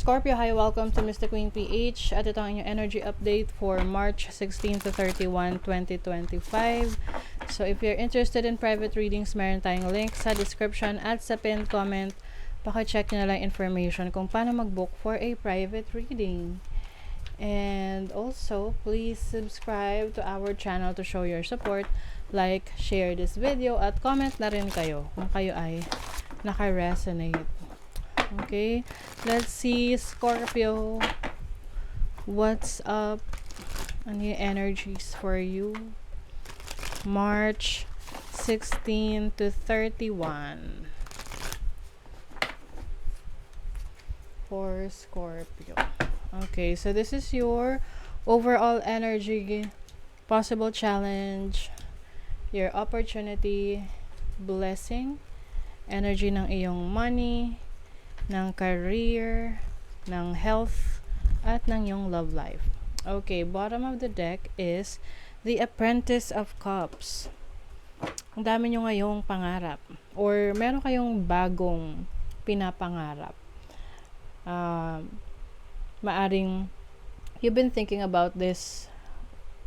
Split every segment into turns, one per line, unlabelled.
Scorpio, hi, welcome to Mr. Queen PH at ito ang inyong energy update for March 16 to 31, 2025. So if you're interested in private readings, meron tayong link sa description at sa pinned comment. Paki-check nyo na lang information kung paano mag-book for a private reading. And also, please subscribe to our channel to show your support. Like, share this video at comment na rin kayo kung kayo ay naka-resonate. Okay, let's see, Scorpio, what's up? Ano yung energies for you? March 16 to 31 for Scorpio. Okay, so this is your overall energy, possible challenge, your opportunity, blessing, energy ng iyong money, ng career, ng health, at ng iyong love life. Okay, bottom of the deck is the Apprentice of Cups. Ang dami nyo ngayong pangarap or meron kayong bagong pinapangarap. Maaring you've been thinking about this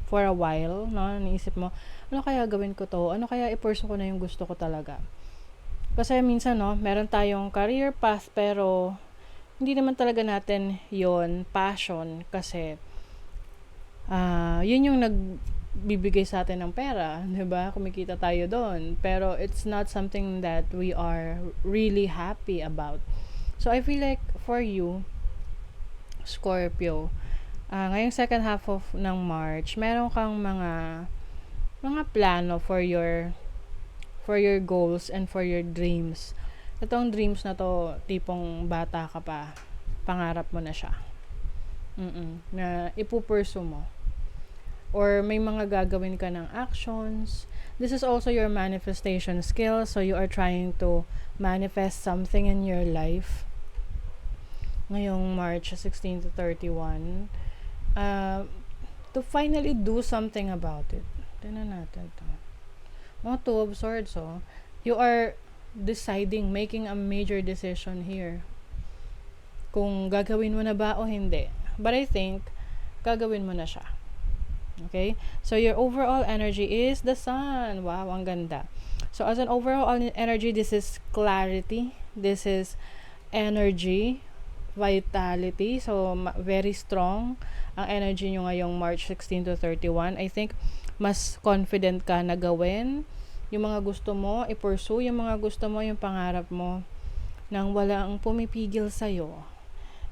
for a while, no? Naisip mo, ano kaya gawin ko to? Ano kaya i-pursue ko na yung gusto ko talaga? Kasi minsan, no, meron tayong career path pero hindi naman talaga natin yon passion kasi yun yung nagbibigay sa atin ng pera, 'di ba? Kumikita tayo doon. Pero it's not something that we are really happy about. So I feel like for you, Scorpio, ngayong second half ng March, meron kang mga plano for your goals and for your dreams. Itong dreams na to, tipong bata ka pa, pangarap mo na siya. Na ipupursu mo. Or may mga gagawin ka ng actions. This is also your manifestation skill. So you are trying to manifest something in your life. Ngayong March 16 to 31. To finally do something about it. Tingnan natin ito. Two of Swords, you are deciding, making a major decision here. Kung gagawin mo na ba o hindi. But I think, gagawin mo na siya. Okay? So, your overall energy is the Sun. Wow, ang ganda. So, as an overall energy, this is clarity. This is energy, vitality. So, very strong ang energy nyo ngayong March 16 to 31. I think, mas confident ka na gawin yung mga gusto mo, i-pursue yung mga gusto mo, yung pangarap mo, nang walang pumipigil sa'yo.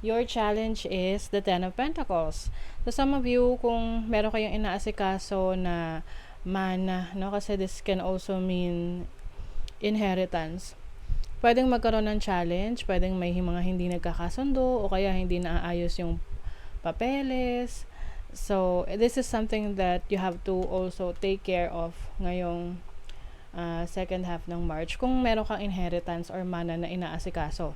Your challenge is the Ten of Pentacles. So some of you, kung meron kayong inaasikaso na mana, no? Kasi this can also mean inheritance. Pwedeng magkaroon ng challenge, pwedeng may mga hindi nagkakasundo, o kaya hindi naaayos yung papeles. So, this is something that you have to also take care of ngayong second half ng March kung meron kang inheritance or mana na inaasikaso.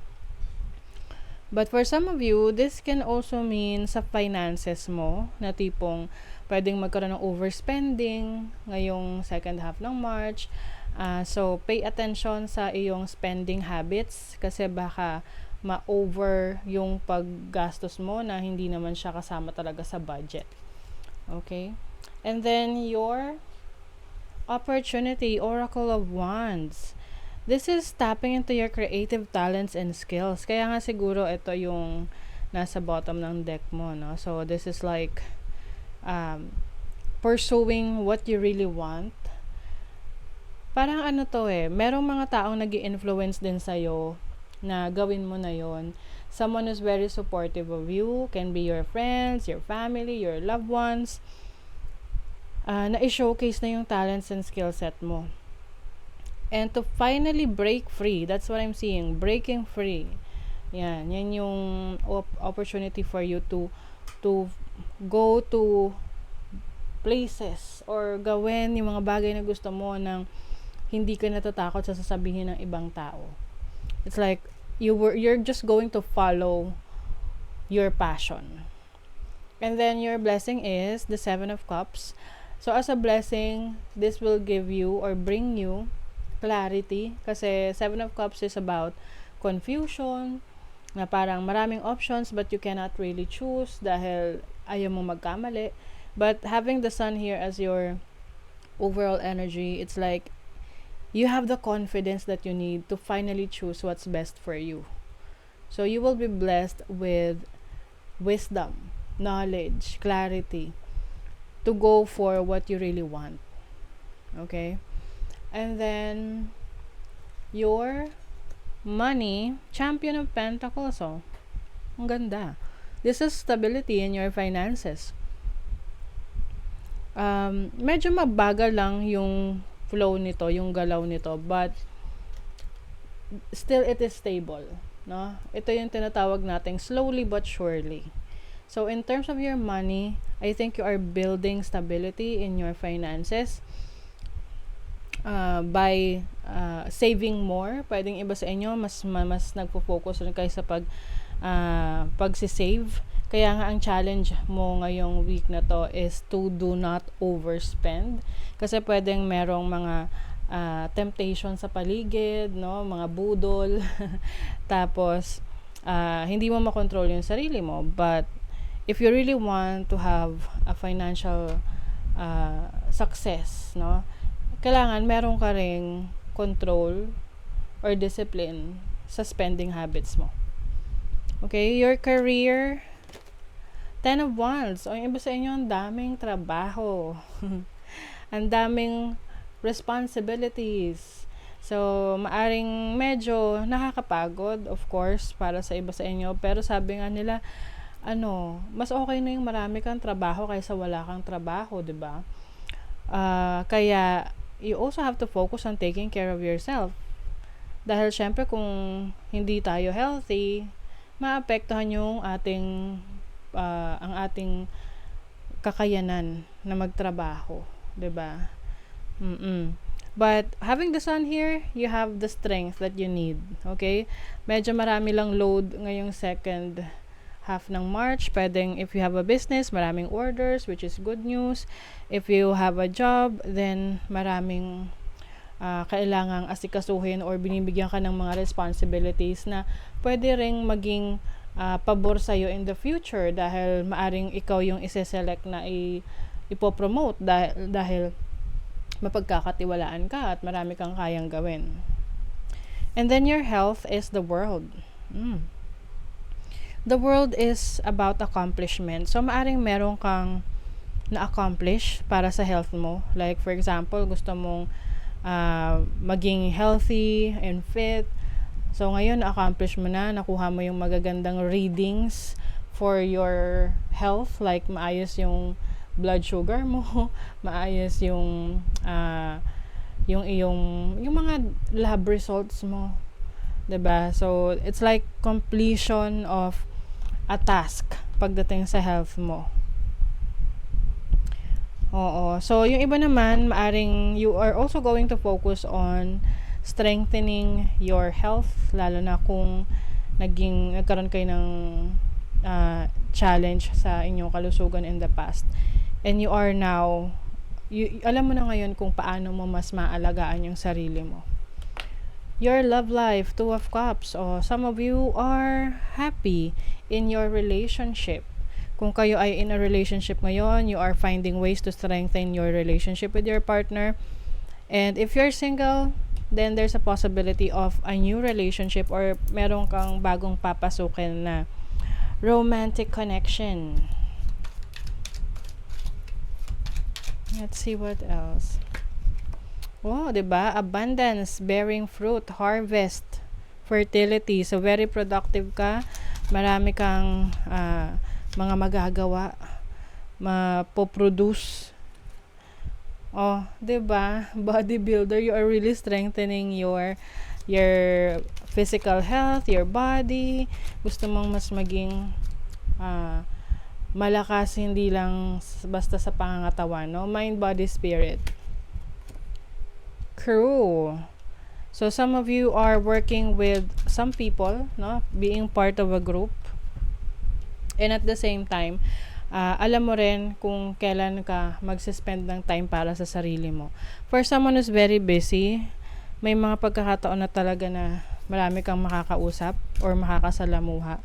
But for some of you, this can also mean sa finances mo na tipong pwedeng magkaroon ng overspending ngayong second half ng March. So, pay attention sa iyong spending habits kasi baka ma-over yung paggastos mo na hindi naman siya kasama talaga sa budget. Okay? And then your opportunity, Oracle of Wands. This is tapping into your creative talents and skills. Kaya nga siguro ito yung nasa bottom ng deck mo, no? So this is like pursuing what you really want. Parang ano to merong mga taong nag-i-influence din sa'yo na gawin mo na yon. Someone who's very supportive of you, can be your friends, your family, your loved ones, na i-showcase na yung talents and skill set mo. And to finally break free, that's what I'm seeing, breaking free. Yan yung opportunity for you to go to places or gawin yung mga bagay na gusto mo nang hindi ka natatakot sa sasabihin ng ibang tao. It's like you're just going to follow your passion. And then your blessing is the Seven of Cups. So as a blessing, this will give you or bring you clarity kasi Seven of Cups is about confusion, na parang maraming options but you cannot really choose dahil ayaw mong magkamali. But having the sun here as your overall energy, it's like you have the confidence that you need to finally choose what's best for you. So you will be blessed with wisdom, knowledge, clarity to go for what you really want. Okay? And then your money, Champion of Pentacles. Oh, ang ganda. This is stability in your finances. Medyo mabagal lang yung flow nito, yung galaw nito, but still it is stable, no? Ito yung tinatawag nating slowly but surely. So in terms of your money, I think you are building stability in your finances by saving more. Pwedeng iba sa inyo mas nagfo-focus rin kayo sa pagsisave. Kaya nga ang challenge mo ngayong week na to is to do not overspend. Kasi pwedeng merong mga temptation sa paligid, no? Mga budol. Tapos, hindi mo makontrol yung sarili mo. But, if you really want to have a financial success, no? Kailangan meron ka ring control or discipline sa spending habits mo. Okay? Your career, 10 of Wands. O yung iba sa inyo, ang daming trabaho. Ang daming responsibilities. So, maaring medyo nakakapagod, of course, para sa iba sa inyo. Pero sabi nga nila, mas okay na yung marami kang trabaho kaysa wala kang trabaho, di ba? Kaya, you also have to focus on taking care of yourself. Dahil syempre, kung hindi tayo healthy, maapektuhan yung ang ating kakayanan na magtrabaho, 'di ba? But having the sun here, you have the strength that you need, okay? Medyo marami lang load ngayong second half ng March. Pwedeng if you have a business, maraming orders, which is good news. If you have a job, then maraming kailangang asikasuhin or binibigyan ka ng mga responsibilities na pwede ring maging pabor sa'yo in the future dahil maaring ikaw yung ise-select na ipopromote dahil mapagkakatiwalaan ka at marami kang kayang gawin. And then your health is the world. The world is about accomplishment. So maaring meron kang na-accomplish para sa health mo. Like for example, gusto mong maging healthy and fit. So, ngayon, na-accomplish mo na, nakuha mo yung magagandang readings for your health, like maayos yung blood sugar mo, maayos yung mga lab results mo, 'diba? So, it's like completion of a task pagdating sa health mo. Oo. So, yung iba naman, maaring you are also going to focus on strengthening your health, lalo na kung nagkaroon kayo ng challenge sa inyong kalusugan in the past. And you are now, alam mo na ngayon kung paano mo mas maalagaan yung sarili mo. Your love life, 2 of Cups. Some of you are happy in your relationship. Kung kayo ay in a relationship ngayon, you are finding ways to strengthen your relationship with your partner. And if you're single, then there's a possibility of a new relationship or meron kang bagong papasukin na romantic connection. Let's see what else. Oh, 'di ba? Abundance, bearing fruit, harvest, fertility. So very productive ka. Marami kang mga magagawa, mapoproduce. Oh, 'di ba? Bodybuilder, you are really strengthening your physical health, your body. Gusto mong mas maging malakas, hindi lang basta sa pangangatawan, no? Mind, body, spirit. Crew. So some of you are working with some people, no? Being part of a group. And at the same time, alam mo rin kung kailan ka magsispend ng time para sa sarili mo. For someone who's very busy, may mga pagkakataon na talaga na marami kang makakausap or makakasalamuha.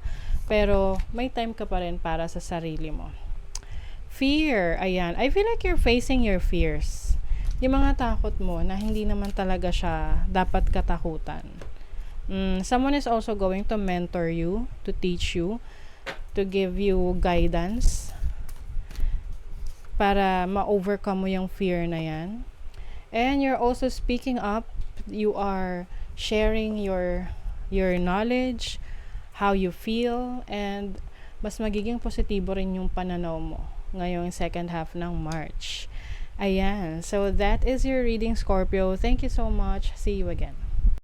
Pero may time ka pa rin para sa sarili mo. Fear, ayan. I feel like you're facing your fears. Yung mga takot mo na hindi naman talaga siya dapat katakutan. Someone is also going to mentor you, to teach you, to give you guidance para ma-overcome mo yung fear na yan. And you're also speaking up. You are sharing your knowledge, how you feel, and mas magiging positibo rin yung pananaw mo ngayong second half ng March. Ayan. So, that is your reading, Scorpio. Thank you so much. See you again.